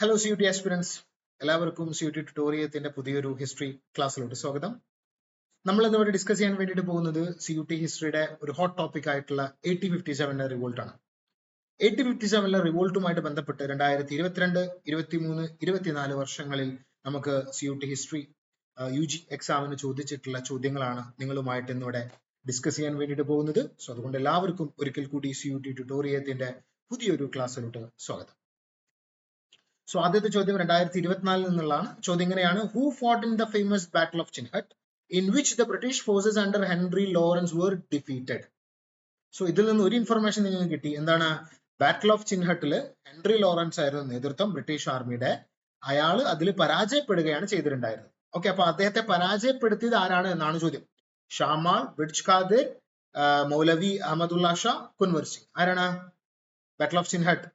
Hello CUT aspirants, എല്ലാവർക്കും CUT ട്യൂട്ടോറിയത്തിന്റെ പുതിയൊരു history ക്ലാസ്സിലോട്ട് സ്വാഗതം. നമ്മൾ ഇന്നിവിടെ ഡിസ്കസ് ചെയ്യാൻ വേണ്ടിയിട്ട് പോകുന്നത് CUT ഹിസ്റ്ററിയുടെ ഒരു ഹോട്ട് ടോപ്പിക് ആയിട്ടുള്ള 1857 റിവോൾട്ട് ആണ്. 1857 റിവോൾട്ടുമായിട്ട് ബന്ധപ്പെട്ട് 2022, 23, 24 വർഷങ്ങളിൽ നമുക്ക് CUT ഹിസ്റ്ററി UG എക്സാമിന് ചോദിച്ചിട്ടുള്ള ചോദ്യങ്ങളാണ് നിങ്ങളുമായിട്ട് ഇന്നിവിടെ ഡിസ്കസ് ചെയ്യാൻ വേണ്ടിയിട്ട് പോകുന്നത്. സോ അതുകൊണ്ട് എല്ലാവർക്കും ഒരിക്കൽ കൂടി CUT ട്യൂട്ടോറിയത്തിന്റെ പുതിയൊരു ക്ലാസ്സിലോട്ട് സ്വാഗതം. സോ ആദ്യത്തെ ചോദ്യം 2024 നിന്നുള്ളതാണ്. ചോദ്യം ഇങ്ങനെയാണ്: who fought in the famous battle of Chinhat in which the British forces under Henry Lawrence were defeated? So ഇതിൽ നിന്ന് ഒരു ഇൻഫർമേഷൻ നിങ്ങൾക്ക് കിട്ടി. എന്താണ്? ബാറ്റിൽ ഓഫ് ചിൻഹട്ടില് ഹെൻറി ലോറൻസ് ആയിരുന്നു നേതൃത്വം ബ്രിട്ടീഷ് ആർമിയുടെ. അയാൾ അതിൽ പരാജയപ്പെടുകയാണ് ചെയ്തിട്ടുണ്ടായിരുന്നത്. ഓക്കെ, അപ്പൊ അദ്ദേഹത്തെ പരാജയപ്പെടുത്തിയത് ആരാണ് എന്നാണ് ചോദ്യം. ഷാമാൾ, ബ്രിഡ്ജ് ഖാദിർ, മൗലവി അഹമ്മദുള്ള ഷാ, കുൻവർ സിംഗ്. ആരാണ്? ബാറ്റിൽ ഓഫ് ചിൻഹട്ട്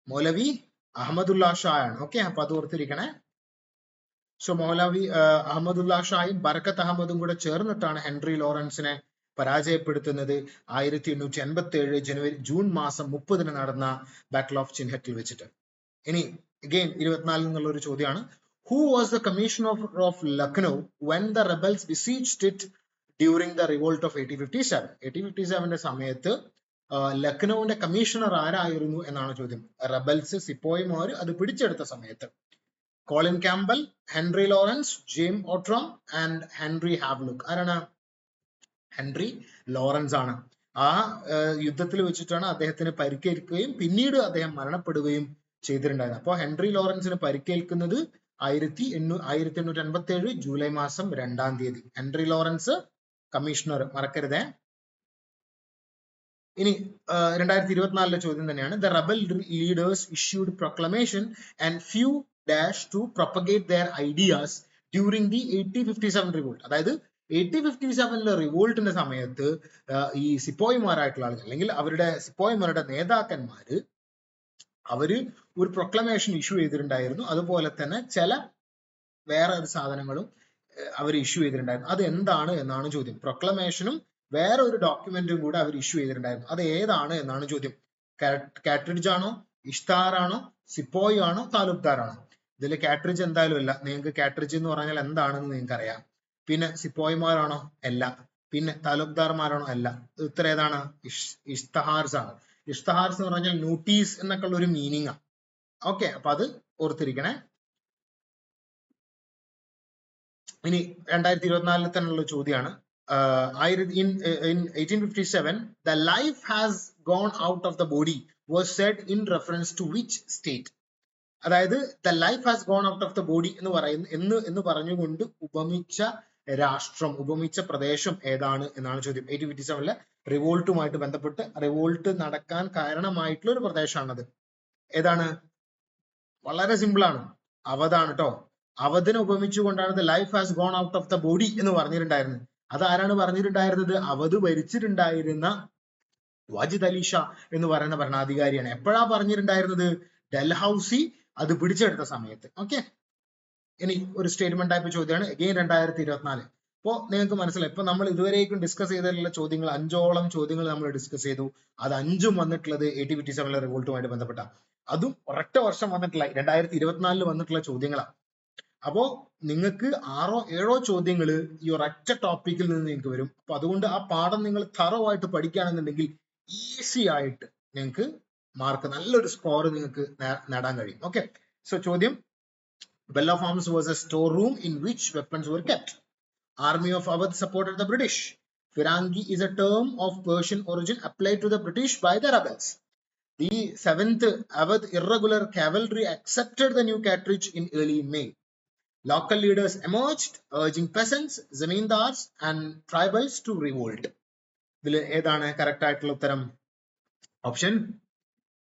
മൗലവി അഹമ്മദുള്ള ഷാ ആണ്. ഓക്കെ, അപ്പൊ അത് ഓർത്തിരിക്കണേ. സോ മൗലവി അഹമ്മദുള്ള ഷായും ബർക്കത്ത് അഹമ്മദും കൂടെ ചേർന്നിട്ടാണ് ഹെൻറി ലോറൻസിനെ പരാജയപ്പെടുത്തുന്നത് 1887 ജൂൺ മാസം 30 നടന്ന ബാറ്റിൽ ഓഫ് ചിൻഹട്ടിൽ വെച്ചിട്ട്. ഇനി അഗെയിൻ 24 എന്നുള്ള ഒരു ചോദ്യമാണ്. Who was the commissioner of Lucknow when the rebels besieged it during the revolt of 1857? 1857 സമയത്ത് ലക്നൌവിന്റെ കമ്മീഷണർ ആരായിരുന്നു എന്നാണ് ചോദ്യം. റബൽസ്, സിപ്പോയിമാര് അത് പിടിച്ചെടുത്ത സമയത്ത്. Colin Campbell, Henry Lawrence, James Outram and Henry Havelock. ആരാണ്? ഹെൻറി ലോറൻസ് ആണ്. ആ യുദ്ധത്തിൽ വെച്ചിട്ടാണ് അദ്ദേഹത്തിന് പരിക്കേൽക്കുകയും പിന്നീട് അദ്ദേഹം മരണപ്പെടുകയും ചെയ്തിട്ടുണ്ടായിരുന്നത്. അപ്പോൾ ഹെൻറി ലോറൻസിന് പരിക്കേൽക്കുന്നത് 1857 ജൂലൈ മാസം 2 ഹെൻറി ലോറൻസ് കമ്മീഷണർ, മറക്കരുതേ. ഇനി 2024 ചോദ്യം തന്നെയാണ്. The rebel leaders issued proclamation and few dash to propagate their ideas during the 1857 revolt. അതായത് 1857 റിവോൾട്ടിന്റെ സമയത്ത് ഈ സിപ്പോയിമാരായിട്ടുള്ള ആളുകൾ അല്ലെങ്കിൽ അവരുടെ സിപ്പോയിമാരുടെ നേതാക്കന്മാര് അവര് ഒരു പ്രൊക്ലമേഷൻ ഇഷ്യൂ ചെയ്തിട്ടുണ്ടായിരുന്നു. അതുപോലെ തന്നെ ചില വേറെ ഒരു സാധനങ്ങളും അവർ ഇഷ്യൂ ചെയ്തിട്ടുണ്ടായിരുന്നു. അത് എന്താണ് എന്നാണ് ചോദ്യം. പ്രൊക്ലമേഷനും വേറെ ഒരു ഡോക്യുമെന്റും കൂടെ അവർ ഇഷ്യൂ ചെയ്തിട്ടുണ്ടായിരുന്നു. അത് ഏതാണ് എന്നാണ് ചോദ്യം. കാട്രിഡ്ജ് ആണോ, ഇഷ്താർ ആണോ, സിപ്പോയ് ആണോ, താലൂക്ദാർ ആണോ? ഇതിൽ കാട്രിഡ്ജ് എന്തായാലും അല്ല. നിങ്ങൾക്ക് കാട്രിഡ്ജ് എന്ന് പറഞ്ഞാൽ എന്താണെന്ന് നിങ്ങൾക്ക് അറിയാം. പിന്നെ സിപ്പോയ്മാരാണോ? അല്ല. പിന്നെ താലൂക്ദാർമാരാണോ? അല്ല. ഉത്തരം ഏതാണ്? ഇഷ്തഹാർസ് ആണ്. ഇഷ്തഹാർസ് എന്ന് പറഞ്ഞാൽ നോട്ടീസ് എന്നൊക്കെ ഉള്ള ഒരു മീനിങ് ആണ്. ഓക്കെ, അപ്പൊ അത് ഓർത്തിരിക്കണേ. ഇനി 2024 തന്നെയുള്ള ചോദ്യമാണ്. In 1857, the life has gone out of the body was said in reference to which state? അതായത് the life has gone out of the body എന്ന് പറഞ്ഞുകൊണ്ട് ഉപമിച്ച രാഷ്ട്രം, ഉപമിച്ച പ്രദേശം ഏതാണ് എന്നാണ് ചോദ്യം. 1857 റിവോൾട്ടുമായിട്ട് ബന്ധപ്പെട്ട് റിവോൾട്ട് നടക്കാൻ കാരണമായിട്ടുള്ള ഒരു പ്രദേശമാണത്. ഏതാണ്? വളരെ സിമ്പിൾ ആണ്. അവധാണ് കേട്ടോ. അവധിനെ ഉപമിച്ചുകൊണ്ടാണ് the life has gone out of the body എന്ന് പറഞ്ഞിട്ടുണ്ടായിരുന്നത്. അത് ആരാണ് പറഞ്ഞിട്ടുണ്ടായിരുന്നത്? അവധ് ഭരിച്ചിട്ടുണ്ടായിരുന്ന വാജിദ് അലി ഷാ എന്ന് പറയുന്ന ഭരണാധികാരിയാണ്. എപ്പോഴാ പറഞ്ഞിട്ടുണ്ടായിരുന്നത്? ഡൽഹൌസി അത് പിടിച്ചെടുത്ത സമയത്ത്. ഓക്കെ, ഇനി ഒരു സ്റ്റേറ്റ്മെന്റ് ടൈപ്പ് ചോദ്യമാണ്. അഗെയിൻ 2024. അപ്പോ നിങ്ങൾക്ക് മനസ്സിലായി. ഇപ്പൊ നമ്മൾ ഇതുവരേക്കും ഡിസ്കസ് ചെയ്തിട്ടുള്ള ചോദ്യങ്ങൾ 5ഓളം ചോദ്യങ്ങൾ നമ്മൾ ഡിസ്കസ് ചെയ്തു. അത് 5ഉം വന്നിട്ടുള്ളത് 1857 റിവോൾട്ടുമായിട്ട് ബന്ധപ്പെട്ട, അതും ഒരൊറ്റ വർഷം വന്നിട്ടുള്ള 2024 വന്നിട്ടുള്ള ചോദ്യങ്ങളാണ്. അപ്പോ നിങ്ങൾക്ക് 6ഓ 7ഓ ചോദ്യങ്ങൾ ഈ ഒരൊറ്റ ടോപ്പിക്കിൽ നിന്ന് നിങ്ങൾക്ക് വരും. അപ്പൊ അതുകൊണ്ട് ആ പാഠം നിങ്ങൾ തറവായിട്ട് പഠിക്കുകയാണെന്നുണ്ടെങ്കിൽ ഈസി ആയിട്ട് നിങ്ങൾക്ക് മാർക്ക്, നല്ലൊരു സ്കോർ നിങ്ങൾക്ക് നേടാൻ കഴിയും. ഓക്കെ, സോ ചോദ്യം: Bell of Arms was a storeroom in which weapons were kept. Army of Awadh supported the British. Firangi is a term of Persian origin applied to the British by the rebels. The 7th Awadh irregular cavalry accepted the new cartridge in early May. Local leaders emerged, urging peasants, zamindars and tribals to revolt. ഇതിൽ ഏതാണ് correct ആയിട്ടുള്ള ഉത്തരം? Option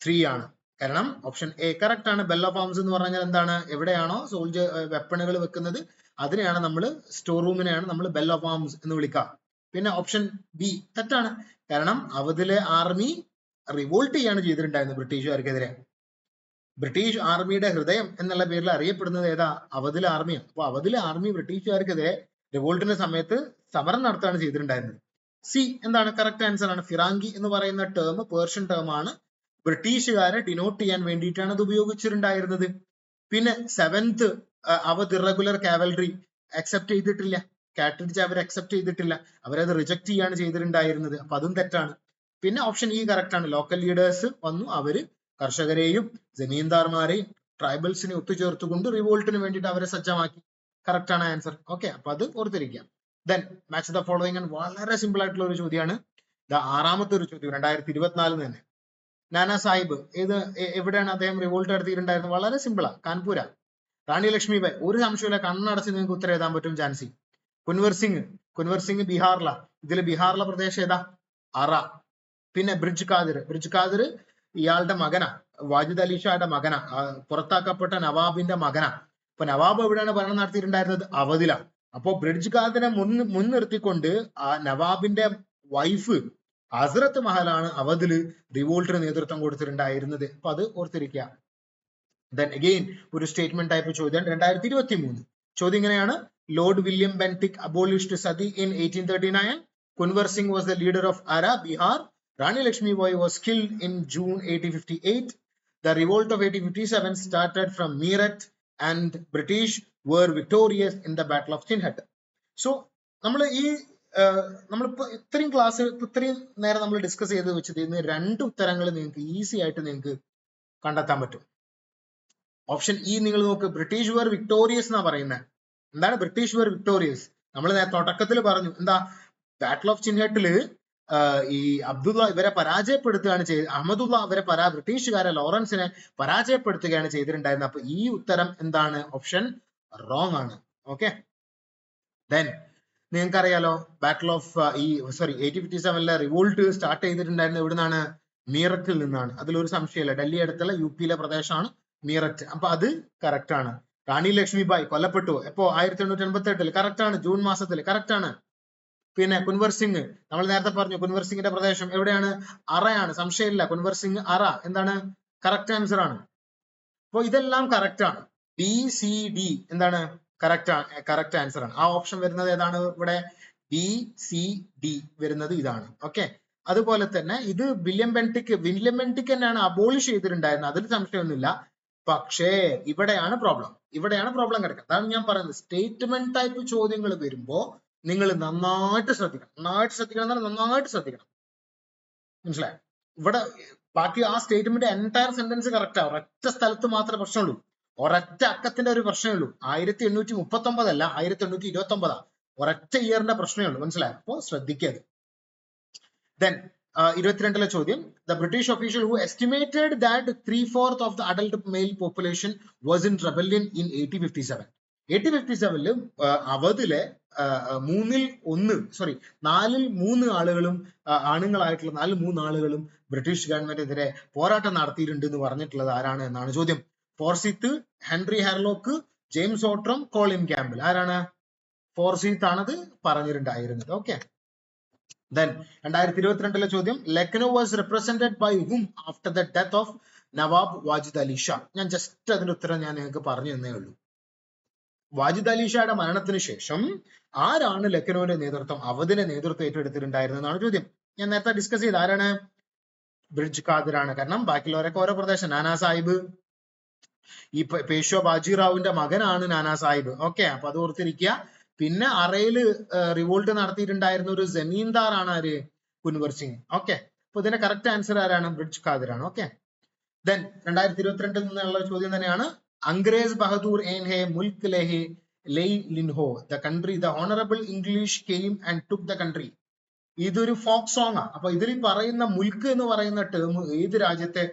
3 ആണ്. കാരണം option A correct ആണ്. Bell of arms എന്ന് പറഞ്ഞാൽ എന്താണ്? എവിടെയാണോ സോൾജർ വെപ്പണുകൾ വെക്കുന്നത് അതിനെയാണ് നമ്മൾ, സ്റ്റോർ റൂമിനെയാണ് നമ്മൾ ബെൽ ഓഫ് ആംസ് എന്ന് വിളിക്കുക. പിന്നെ ഓപ്ഷൻ ബി തെറ്റാണ്. കാരണം അവധിലെ ആർമി റിവോൾട്ട് ചെയ്യാണ് ചെയ്തിട്ടുണ്ടായിരുന്നത് ബ്രിട്ടീഷുകാർക്കെതിരെ. ബ്രിട്ടീഷ് ആർമിയുടെ ഹൃദയം എന്നുള്ള പേരിൽ അറിയപ്പെടുന്നത് ഏതാ? അവധിലെ ആർമിയാണ്. അപ്പൊ അവധിലെ ആർമി ബ്രിട്ടീഷുകാർക്കെതിരെ റിവോൾട്ടിന്റെ സമയത്ത് സമരം നടത്തുകയാണ് ചെയ്തിട്ടുണ്ടായിരുന്നത്. സി എന്താണ്? കറക്റ്റ് ആൻസർ ആണ്. ഫിറാങ്കി എന്ന് പറയുന്ന ടേം പേർഷ്യൻ ടേം ആണ്. ബ്രിട്ടീഷുകാരെ ഡിനോട്ട് ചെയ്യാൻ വേണ്ടിയിട്ടാണ് അത് ഉപയോഗിച്ചിട്ടുണ്ടായിരുന്നത്. പിന്നെ 7th Awadh irregular cavalry accept ചെയ്തിട്ടില്ല. കാറ്ററിച്ച് അവർ അക്സെപ്റ്റ് ചെയ്തിട്ടില്ല, അവരത് റിജക്ട് ചെയ്യാണ് ചെയ്തിട്ടുണ്ടായിരുന്നത്. അപ്പൊ അതും തെറ്റാണ്. പിന്നെ ഓപ്ഷൻ ഇ കറക്റ്റ് ആണ്. ലോക്കൽ ലീഡേഴ്സ് വന്നു, അവര് കർഷകരെയും ജമീന്ദാർമാരെയും ട്രൈബൽസിനെ ഒത്തുചേർത്തുകൊണ്ട് റിവോൾട്ടിന് വേണ്ടിയിട്ട് അവരെ സജ്ജമാക്കി. കറക്റ്റ് ആണ് ആൻസർ. ഓക്കെ, അപ്പൊ അത് ഓർത്തിരിക്കാം. ദെൻ മാച്ച് ദ ഫോളോയിങ് വളരെ സിമ്പിൾ ആയിട്ടുള്ള ഒരു ചോദ്യമാണ്. ആറാമത്തെ ഒരു ചോദ്യം 2024 തന്നെ. നാനാ സാഹിബ് എവിടെയാണ് അദ്ദേഹം റിവോൾട്ട് നടത്തിയിട്ടുണ്ടായിരുന്നത്? വളരെ സിമ്പിളാ, കാൺപൂര. റാണി ലക്ഷ്മിബായ്, ഒരു സംശയമില്ല, കണ്ണടച്ച് നിങ്ങൾക്ക് ഉത്തരം എഴുതാൻ പറ്റും. ഝാൻസി. കുൻവർ സിംഗ് ബീഹാറില. ഇതിൽ ബീഹാറിലെ പ്രദേശം ഏതാ? അറ. പിന്നെ ബ്രിജ് ഖാദിർ ഇയാളുടെ മകനാ, വാജിദ് അലി ഷായുടെ മകനാ, പുറത്താക്കപ്പെട്ട നവാബിന്റെ മകനാ. അപ്പൊ നവാബ് എവിടെയാണ് ഭരണം നടത്തിയിട്ടുണ്ടായിരുന്നത്? അവധിലാണ്. അപ്പോ ബ്രിജ് ഖാദിനെ മുൻനിർത്തിക്കൊണ്ട് ആ നവാബിന്റെ വൈഫ് ഹസ്രത്ത് മഹലാണ് അവധില് റിവോൾട്ടിന് നേതൃത്വം കൊടുത്തിട്ടുണ്ടായിരുന്നത്. അപ്പൊ അത് ഓർത്തിരിക്കുക. ദെൻ അഗെയിൻ ഒരു സ്റ്റേറ്റ്മെന്റ് ടൈപ്പ് ചോദ്യം 2023. ചോദ്യം ഇങ്ങനെയാണ്: Lord William Bentinck abolished Sati in 1839. Kunwar Singh was the leader of Ara, Bihar. Rani Lakshmi Bai was killed in June 1858. The revolt of 1857 started from Meerut and British were victorious in the Battle of Sindh. So നമ്മളിപ്പോ ഇത്രയും class ഇത്രയും നേരം നമ്മൾ discuss ചെയ്ത് വെച്ചത് ഇന്ന് രണ്ട് ഉത്തരങ്ങൾ നിങ്ങൾക്ക് ഈസി ആയിട്ട് നിങ്ങൾക്ക് കണ്ടെത്താൻ പറ്റും. ഓപ്ഷൻ ഇ നിങ്ങൾ നോക്ക്, ബ്രിട്ടീഷ് വേർ വിക്ടോറിയസ് എന്നാ പറയുന്നത്. എന്താണ് ബ്രിട്ടീഷ് വേർ വിക്ടോറിയസ്? നമ്മൾ തുടക്കത്തിൽ പറഞ്ഞു എന്താ, ബാറ്റിൽ ഓഫ് ചിൻഹട്ടില് ഈ അബ്ദുള്ള ഇവരെ പരാജയപ്പെടുത്തുകയാണ് ചെയ്ത്, അഹമ്മദുള്ള അവരെ ബ്രിട്ടീഷുകാരെ ലോറൻസിനെ പരാജയപ്പെടുത്തുകയാണ് ചെയ്തിട്ടുണ്ടായിരുന്നത്. അപ്പൊ ഈ ഉത്തരം എന്താണ്? ഓപ്ഷൻ റോങ് ആണ്. ഓക്കെ, ദെൻ നിങ്ങൾക്കറിയാലോ ബാറ്റിൽ ഓഫ് 1857 റിവോൾട്ട് സ്റ്റാർട്ട് ചെയ്തിട്ടുണ്ടായിരുന്നത് എവിടുന്നാണ്? മീററ്റിൽ നിന്നാണ്. അതിലൊരു സംശയമില്ല. ഡൽഹി അടുത്തുള്ള യുപിയിലെ പ്രദേശമാണ് മീററ്റ്. അപ്പൊ അത് കറക്റ്റ് ആണ്. റാണി ലക്ഷ്മിബായ് കൊല്ലപ്പെട്ടു എപ്പോ? 1888. കറക്റ്റ് ആണ്. ജൂൺ മാസത്തിൽ. കറക്റ്റ് ആണ്. പിന്നെ കുൻവർ സിംഗ്, നമ്മൾ നേരത്തെ പറഞ്ഞു കുൻവർ സിംഗിന്റെ പ്രദേശം എവിടെയാണ്? അറയാണ്. സംശയമില്ല, കുൻവർ സിംഗ് അറ എന്താണ്? കറക്റ്റ് ആൻസർ ആണ്. അപ്പൊ ഇതെല്ലാം കറക്റ്റ് ആണ്. ബി സി ഡി എന്താണ്? കറക്റ്റ് ആൻസർ ആണ്. ആ ഓപ്ഷൻ വരുന്നത് ഏതാണ്? ഇവിടെ ബി സി ഡി വരുന്നത് ഇതാണ്. ഓക്കെ, അതുപോലെ തന്നെ ഇത് വില്യം ബെന്റിക് തന്നെയാണ് അബോളിഷ് ചെയ്തിട്ടുണ്ടായിരുന്നത്, അതിൽ സംശയമൊന്നുമില്ല. പക്ഷേ ഇവിടെയാണ് പ്രോബ്ലം കിടക്കുന്നത്. അതാണ് ഞാൻ പറയുന്നത്. സ്റ്റേറ്റ്മെന്റ് ടൈപ്പ് ചോദ്യങ്ങൾ വരുമ്പോ നിങ്ങൾ നന്നായിട്ട് ശ്രദ്ധിക്കണം. മനസ്സിലായോ? ഇവിടെ ബാക്കി ആ സ്റ്റേറ്റ്മെന്റ് എൻറ്റയർ സെന്റൻസ് കറക്റ്റ് ആ, ഒരൊറ്റ സ്ഥലത്ത് മാത്രമേ പ്രശ്നമുള്ളൂ, ഒരൊറ്റ അക്കത്തിന്റെ ഒരു പ്രശ്നമേ ഉള്ളൂ. 1839 അല്ല, 1829. ഒരൊറ്റ ഇയറിന്റെ പ്രശ്നമേ ഉള്ളൂ. മനസ്സിലായോ? അപ്പോ ശ്രദ്ധിക്കരുത്. ദെൻ 22 ചോദ്യം: the British official who estimated that 3/4 of the adult male population was in rebellion in 1857. 1857 അവധിലെ 4/3 ആളുകളും ആണുങ്ങളായിട്ടുള്ള 4/3 ആളുകളും ബ്രിട്ടീഷ് ഗവൺമെന്റിനെതിരെ പോരാട്ടം നടത്തിയിട്ടുണ്ട് എന്ന് പറഞ്ഞിട്ടുള്ളത് ആരാണ് എന്നാണ് ചോദ്യം. Forsyth, Henry Havelock, James Outram, Colin Campbell. ആരാണ്? ഫോർസിത്ത് ആണത് പറഞ്ഞിട്ടുണ്ടായിരുന്നത്. ഓക്കെ, ദെൻ 2022 ചോദ്യം: Lucknow was represented by whom after the death of Nawab Wajid Ali Shah. ഞാൻ ജസ്റ്റ് അതിന്റെ ഉത്തരം ഞാൻ നിങ്ങൾക്ക് പറഞ്ഞു തന്നേ ഉള്ളൂ. വാജിദ് അലി ഷായുടെ മരണത്തിന് ശേഷം ആരാണ് ലക്നോവിന്റെ നേതൃത്വം, അവധിന്റെ നേതൃത്വം ഏറ്റെടുത്തിട്ടുണ്ടായിരുന്നതാണ് ചോദ്യം. ഞാൻ നേരത്തെ ഡിസ്കസ് ചെയ്ത് ആരാണ്? ബ്രിജ് ഖാദിറാണ്. കാരണം ബാക്കിയുള്ളവരൊക്കെ ഓരോ പ്രദേശം. നാനാ സാഹിബ് ഈ പേഷ്വ ബാജിറാവുവിന്റെ മകനാണ് നാനാ സാഹിബ്. ഓക്കെ, അപ്പൊ അത് ഓർത്തിരിക്കുക. പിന്നെ അറയില് റിവോൾട്ട് നടത്തിയിട്ടുണ്ടായിരുന്ന ഒരു ജമീന്ദാറാണ് ആര്? കുൻവർ സിംഗ്. ഓക്കെ, അപ്പൊ ഇതിന്റെ കറക്റ്റ് ആൻസർ ആരാണ്? ബ്രിജ് ഖാദിറാണ്. ഓക്കെ, ദെൻ 2022 നിന്നുള്ള ചോദ്യം തന്നെയാണ്: അംഗ്രേസ് ബഹദൂർ എൻ ഹെ മുൽക്ക് ലെഹെ ലെയ് ലിൻഹോ the country the honourable English came and took the country. ഇതൊരു ഫോക്ക് സോങ് ആണ്. അപ്പൊ ഇതിൽ പറയുന്ന മുൽക്ക് എന്ന് പറയുന്ന ടേം ഏത് രാജ്യത്തെ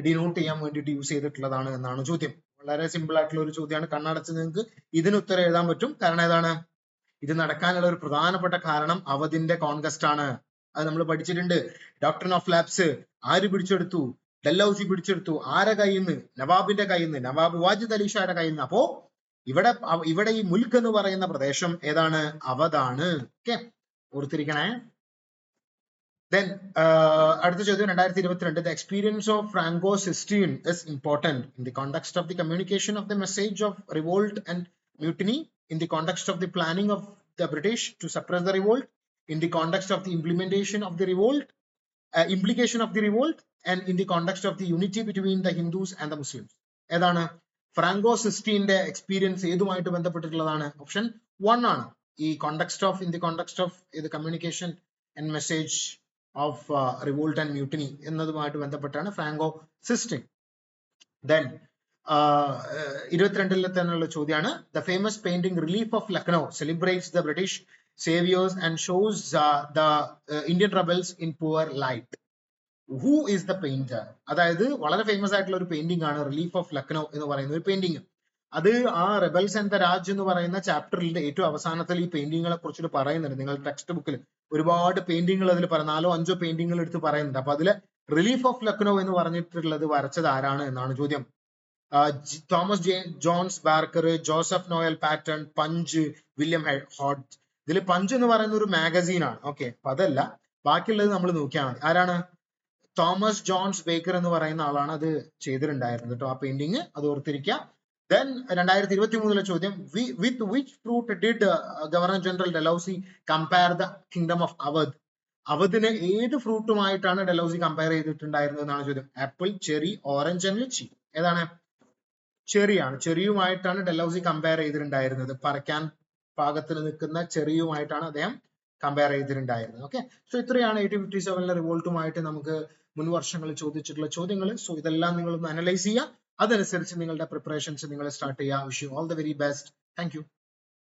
ഡിനോട്ട് ചെയ്യാൻ വേണ്ടിയിട്ട് യൂസ് ചെയ്തിട്ടുള്ളതാണ് എന്നാണ് ചോദ്യം. വളരെ സിമ്പിൾ ആയിട്ടുള്ള ഒരു ചോദ്യമാണ്. കണ്ണടച്ച് നിങ്ങൾക്ക് ഇതിന് ഉത്തരം എഴുതാൻ പറ്റും. കാരണം ഏതാണ്? ഇത് നടക്കാനുള്ള ഒരു പ്രധാനപ്പെട്ട കാരണം അവധിന്റെ കോൺകസ്റ്റ് ആണ്. അത് നമ്മൾ പഠിച്ചിട്ടുണ്ട്. ഡോക്ട്രിൻ ഓഫ് ലാപ്സ് ആര് പിടിച്ചെടുത്തു? ഡൽഹൌസി പിടിച്ചെടുത്തു. ആരെ കയ്യിൽ നിന്ന്? നവാബിന്റെ കയ്യിൽ നിന്ന്, നവാബ് വാജിദ് അലി ഷായുടെ കയ്യിൽ നിന്ന്. അപ്പോ ഇവിടെ ഈ മുൽക്ക് എന്ന് പറയുന്ന പ്രദേശം ഏതാണ്? അവധാണ്. ഓക്കെ, ഓർത്തിരിക്കണേ. Then അടുത്ത ചോദ്യം 2022. The experience of Franco's history is important in the context of the communication of the message of revolt and mutiny, in the context of the planning of the British to suppress the revolt, in the context of the implementation of the revolt, implication of the revolt, and in the context of the unity between the Hindus and the Muslims. ഏതാണ്? Franco സിസ്റ്റീന്റെ experience ഏതുമായിട്ട് ബന്ധപ്പെട്ടിട്ടുള്ളതാണ്? Option 1 ആണ്. ഈ context of ഇത് communication and message of revolt and mutiny എന്നതുമായിട്ട് ബന്ധപ്പെട്ടാണ് Franco സിസ്റ്റീൻ. ദെൻ 22 തന്നെയുള്ള ചോദ്യമാണ്. The famous painting relief of Lucknow celebrates the British saviours and shows the Indian rebels in poor light. Who is the painter? അതായത് വളരെ famous ആയിട്ടുള്ള ഒരു painting ആണ് റിലീഫ് ഓഫ് ലക്നോ എന്ന് പറയുന്ന ഒരു പെയിന്റിംഗ്. അത് ആ റെബൽസ് ആൻഡ് ദ രാജ് എന്ന് പറയുന്ന ചാപ്റ്ററിന്റെ ഏറ്റവും അവസാനത്തിൽ ഈ പെയിന്റിങ്ങുകളെ കുറിച്ചിട്ട് പറയുന്നുണ്ട്. നിങ്ങൾ ടെക്സ്റ്റ് ബുക്കിൽ ഒരുപാട് പെയിന്റിങ്ങുകൾ അതിൽ 4-5 പെയിന്റിങ്ങുകൾ എടുത്ത് പറയുന്നുണ്ട്. അപ്പൊ അതില് റിലീഫ് ഓഫ് ലക്നോ എന്ന് പറഞ്ഞിട്ടുള്ളത് വരച്ചത് ആരാണ് എന്നാണ് ചോദ്യം. Thomas Jones Barker, Joseph Noel Paton, Punch, William ഹോഡ്. ഇതിൽ പഞ്ച് എന്ന് പറയുന്ന ഒരു മാഗസീൻ ആണ്. ഓക്കെ, അപ്പൊ അതല്ല, ബാക്കിയുള്ളത് നമ്മൾ നോക്കിയാൽ മതി. ആരാണ്? തോമസ് ജോൺസ് ബേക്കർ എന്ന് പറയുന്ന ആളാണ് അത് ചെയ്തിട്ടുണ്ടായിരുന്നത് കേട്ടോ, ആ പെയിന്റിങ്. അത് ഓർത്തിരിക്കുക. Then 2023 ചോദ്യം, with which fruit did Governor General Dalhousie compare the kingdom of Awadh? അവധിനെ ഏത് ഫ്രൂട്ടുമായിട്ടാണ് ഡൽഹൌസി കമ്പയർ ചെയ്തിട്ടുണ്ടായിരുന്നത് എന്നാണ് ചോദ്യം. Apple, cherry, orange and litchi. ഏതാണ്? ചെറിയാണ്. ചെറിയുമായിട്ടാണ് ഡൽഹൌസി കമ്പയർ ചെയ്തിട്ടുണ്ടായിരുന്നത്. പറിക്കാൻ പാകത്തിന് നിൽക്കുന്ന ചെറിയുമായിട്ടാണ് അദ്ദേഹം കമ്പയർ ചെയ്തിട്ടുണ്ടായിരുന്നത്. ഓക്കെ, സോ ഇത്രയാണ് 1857 റിവോൾട്ടുമായിട്ട് നമുക്ക് മുൻ വർഷങ്ങളിൽ ചോദിച്ചിട്ടുള്ള ചോദ്യങ്ങൾ. സോ ഇതെല്ലാം നിങ്ങൾ ഒന്ന് അനലൈസ് ചെയ്യുക. അതനുസരിച്ച് നിങ്ങളുടെ പ്രിപ്പറേഷൻസ് നിങ്ങൾ സ്റ്റാർട്ട് ചെയ്യുക. Wish you all the very best. Thank you.